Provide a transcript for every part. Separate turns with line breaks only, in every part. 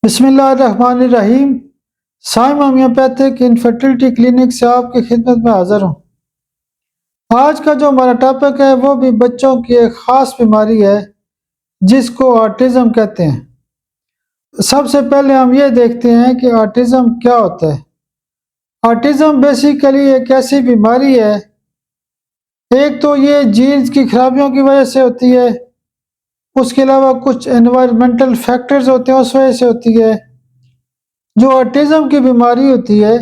بسم اللہ الرحمن الرحیم۔ سائم ہومیوپیتھک انفرٹیلٹی کلینک سے آپ کی خدمت میں حاضر ہوں۔ آج کا جو ہمارا ٹاپک ہے وہ بھی بچوں کی ایک خاص بیماری ہے جس کو آٹزم کہتے ہیں۔ سب سے پہلے ہم یہ دیکھتے ہیں کہ آٹزم کیا ہوتا ہے۔ آٹزم بیسیکلی ایک ایسی بیماری ہے، ایک تو یہ جینز کی خرابیوں کی وجہ سے ہوتی ہے، اس کے علاوہ کچھ انوائرمنٹل فیکٹرز ہوتے ہیں اس وجہ سے ہوتی ہے۔ جو آٹزم کی بیماری ہوتی ہے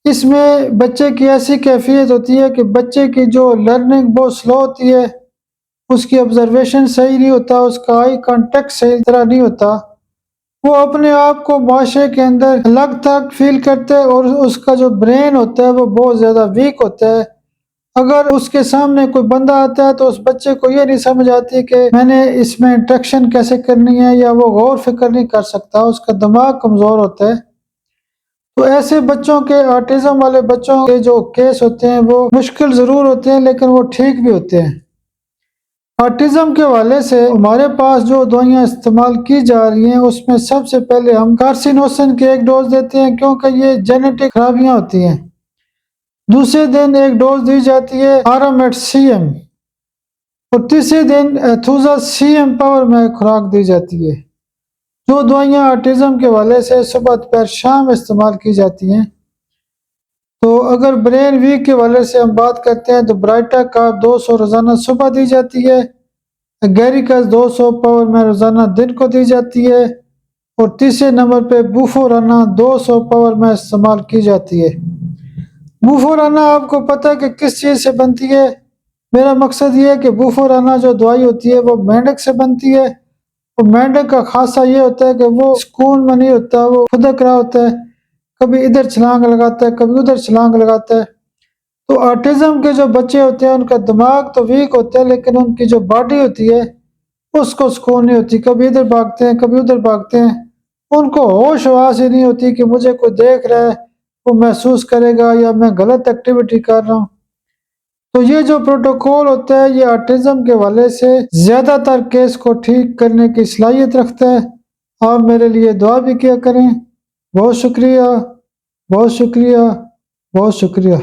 اس میں بچے کی ایسی کیفیت ہوتی ہے کہ بچے کی جو لرننگ بہت سلو ہوتی ہے، اس کی آبزرویشن صحیح نہیں ہوتا، اس کا آئی کانٹیکٹ صحیح طرح نہیں ہوتا، وہ اپنے آپ کو معاشرے کے اندر الگ تھک فیل کرتے ہے، اور اس کا جو برین ہوتا ہے وہ بہت زیادہ ویک ہوتا ہے۔ اگر اس کے سامنے کوئی بندہ آتا ہے تو اس بچے کو یہ نہیں سمجھ آتی کہ میں نے اس میں انٹریکشن کیسے کرنی ہے، یا وہ غور فکر نہیں کر سکتا، اس کا دماغ کمزور ہوتا ہے۔ تو ایسے بچوں کے، آٹزم والے بچوں کے جو کیس ہوتے ہیں وہ مشکل ضرور ہوتے ہیں لیکن وہ ٹھیک بھی ہوتے ہیں۔ آٹزم کے حوالے سے ہمارے پاس جو دوائیاں استعمال کی جا رہی ہیں اس میں سب سے پہلے ہم کارسینوسن کی ایک ڈوز دیتے ہیں کیونکہ یہ جینیٹک خرابیاں ہوتی ہیں۔ دوسرے دن ایک ڈوز دی جاتی ہے آرامٹ سی ایم، اور تیسرے دن ایتھوزا سی ایم پاور میں خوراک دی جاتی ہے۔ جو دوائیاں آٹزم کے حوالے سے صبح دوپہر شام استعمال کی جاتی ہیں۔ تو اگر برین ویک کے حوالے سے ہم بات کرتے ہیں تو برائٹا کا 200 روزانہ صبح دی جاتی ہے، گیریکس 200 پاور میں روزانہ دن کو دی جاتی ہے، اور تیسرے نمبر پہ بوفورانا 200 پاور میں استعمال کی جاتی ہے۔ بوفورانا آپ کو پتہ ہے کہ کس چیز سے بنتی ہے؟ میرا مقصد یہ ہے کہ بوفورانا جو دوائی ہوتی ہے وہ مینڈک سے بنتی ہے، اور مینڈک کا خاصہ یہ ہوتا ہے کہ وہ سکون میں نہیں ہوتا، وہ خدک رہا ہوتا ہے، کبھی ادھر چھلانگ لگاتا ہے کبھی ادھر چھلانگ لگاتا ہے۔ تو آٹزم کے جو بچے ہوتے ہیں ان کا دماغ تو ویک ہوتا ہے لیکن ان کی جو باڈی ہوتی ہے اس کو سکون نہیں ہوتی، کبھی ادھر بھاگتے ہیں کبھی ادھر بھاگتے ہیں، ان کو ہوش حواس ہی نہیں ہوتی کہ مجھے کوئی دیکھ رہا ہے، وہ محسوس کرے گا یا میں غلط ایکٹیویٹی کر رہا ہوں۔ تو یہ جو پروٹوکول ہوتا ہے یہ آٹزم کے حوالے سے زیادہ تر کیس کو ٹھیک کرنے کی صلاحیت رکھتا ہے۔ آپ میرے لیے دعا بھی کیا کریں۔ بہت شکریہ، بہت شکریہ، بہت شکریہ۔